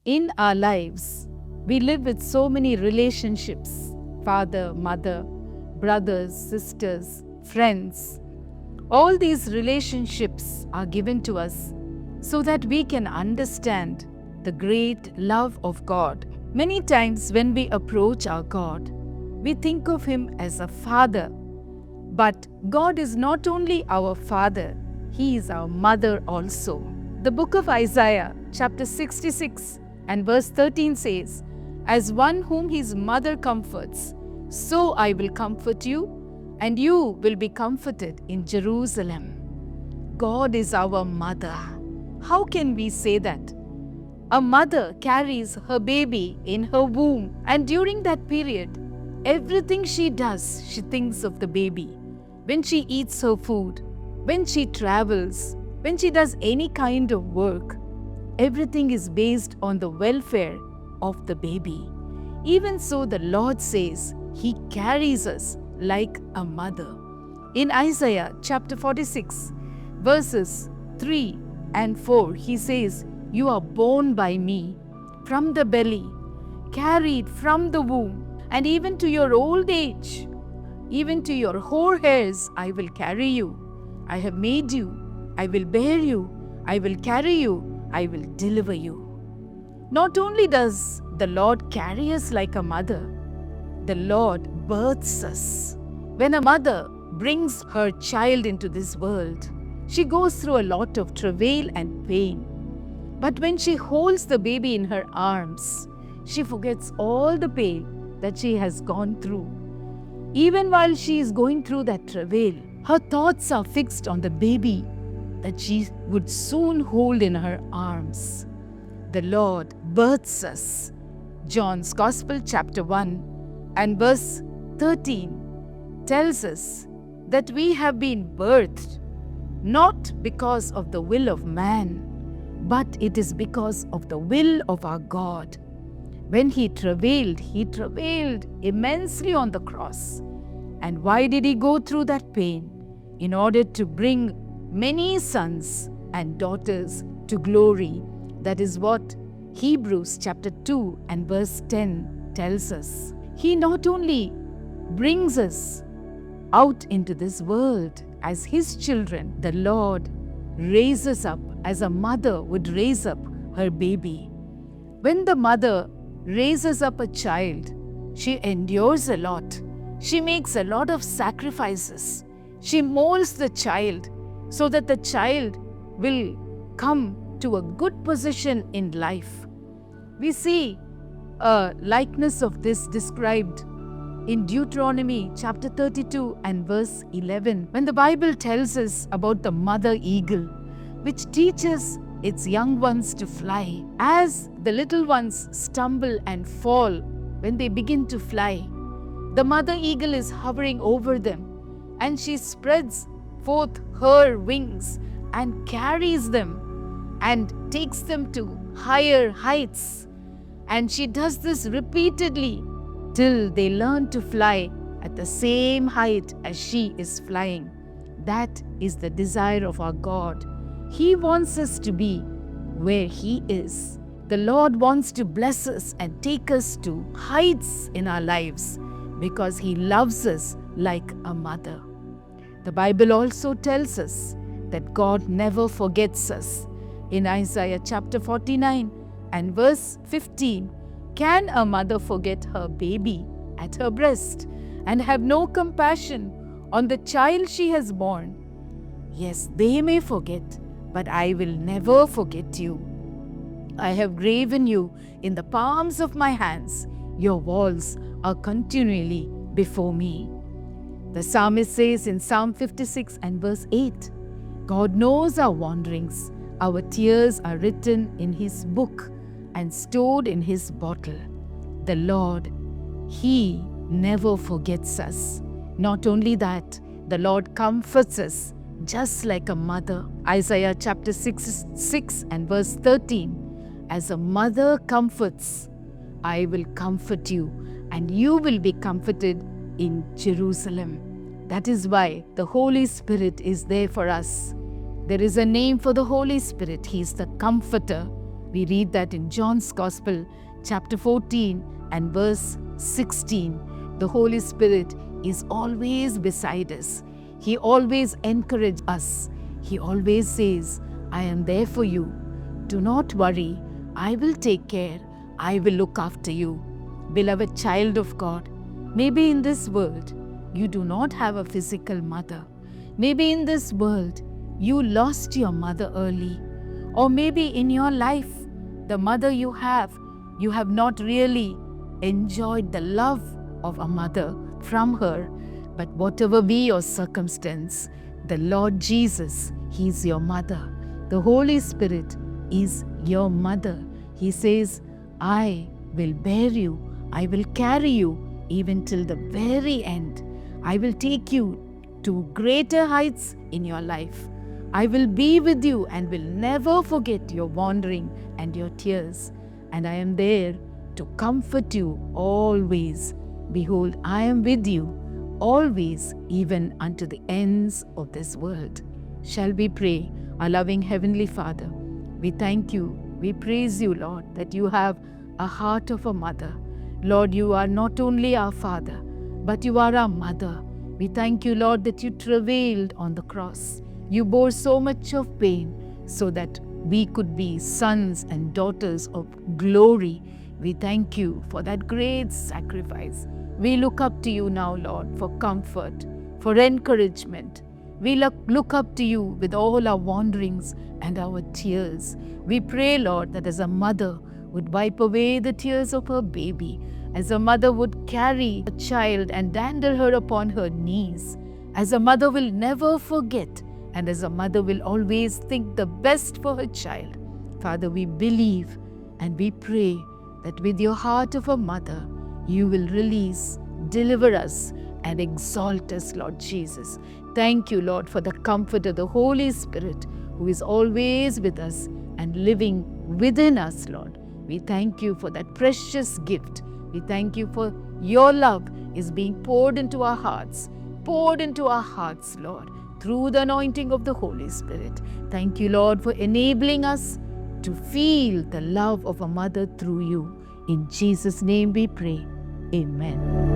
In our lives, we live with so many relationships: father, mother, brothers, sisters, friends. All these relationships are given to us so that we can understand the great love of God. Many times, when we approach our God, we think of Him as a father. But God is not only our father, He is our mother also. The book of Isaiah, chapter 66 and verse 13 says, "As one whom his mother comforts, so I will comfort you, and you will be comforted in Jerusalem." God is our mother. How can we say that? A mother carries her baby in her womb, and during that period, everything she does, she thinks of the baby. When she eats her food, when she travels, when she does any kind of work, everything is based on the welfare of the baby. Even so, the Lord says He carries us like a mother. In Isaiah chapter 46, verses 3 and 4, He says, "You are born by me from the belly, carried from the womb, and even to your old age, even to your hoar hairs, I will carry you. I have made you, I will bear you, I will carry you, I will deliver you." Not only does the Lord carry us like a mother, the Lord births us. When a mother brings her child into this world, she goes through a lot of travail and pain. But when she holds the baby in her arms, she forgets all the pain that she has gone through. Even while she is going through that travail, her thoughts are fixed on the baby that she would soon hold in her arms. The Lord births us. John's Gospel, chapter 1 and verse 13 tells us that we have been birthed not because of the will of man, but it is because of the will of our God. When He travailed immensely on the cross. And why did He go through that pain? In order to bring many sons and daughters to glory. That is what Hebrews chapter 2 and verse 10 tells us. He not only brings us out into this world as His children, the Lord raises up as a mother would raise up her baby. When the mother raises up a child, she endures a lot. She makes a lot of sacrifices. She molds the child so that the child will come to a good position in life. We see a likeness of this described in Deuteronomy chapter 32 and verse 11, when the Bible tells us about the mother eagle, which teaches its young ones to fly. As the little ones stumble and fall when they begin to fly, the mother eagle is hovering over them, and she spreads forth her wings and carries them and takes them to higher heights. And she does this repeatedly till they learn to fly at the same height as she is flying. That is the desire of our God. He wants us to be where He is. The Lord wants to bless us and take us to heights in our lives because He loves us like a mother. The Bible also tells us that God never forgets us. In Isaiah chapter 49 and verse 15, can a mother forget her baby at her breast and have no compassion on the child she has born? Yes, they may forget, but I will never forget you. I have graven you in the palms of my hands. Your walls are continually before me. The psalmist says in Psalm 56 and verse 8, God knows our wanderings. Our tears are written in His book and stored in His bottle. The Lord, He never forgets us. Not only that, the Lord comforts us just like a mother. Isaiah chapter 6 and verse 13, as a mother comforts, I will comfort you, and you will be comforted in Jerusalem. That is why the Holy Spirit is there for us. There is a name for the Holy Spirit. He is the Comforter. We read that in John's Gospel, chapter 14 and verse 16. The Holy Spirit is always beside us. He always encourages us. He always says, I am there for you. Do not worry. I will take care. I will look after you. Beloved child of God, maybe in this world you do not have a physical mother. Maybe in this world you lost your mother early. Or maybe in your life, the mother you have not really enjoyed the love of a mother from her. But whatever be your circumstance, the Lord Jesus, He is your mother. The Holy Spirit is your mother. He says, I will bear you. I will carry you even till the very end. I will take you to greater heights in your life. I will be with you and will never forget your wandering and your tears. And I am there to comfort you always. Behold, I am with you always, even unto the ends of this world. Shall we pray? Our loving Heavenly Father, we thank you, we praise you, Lord, that you have a heart of a mother. Lord, you are not only our Father, but you are our mother. We thank you, Lord, that you travailed on the cross. You bore so much of pain so that we could be sons and daughters of glory. We thank you for that great sacrifice. We look up to you now, Lord, for comfort, for encouragement. We look up to you with all our wanderings and our tears. We pray, Lord, that as a mother would wipe away the tears of her baby, as a mother would carry a child and dandle her upon her knees, as a mother will never forget, and as a mother will always think the best for her child. Father, we believe and we pray that with your heart of a mother, you will release, deliver us, and exalt us, Lord Jesus. Thank you, Lord, for the comfort of the Holy Spirit who is always with us and living within us, Lord. We thank you for that precious gift. We thank you for your love is being poured into our hearts, Lord, through the anointing of the Holy Spirit. Thank you, Lord, for enabling us to feel the love of a mother through you. In Jesus' name we pray. Amen.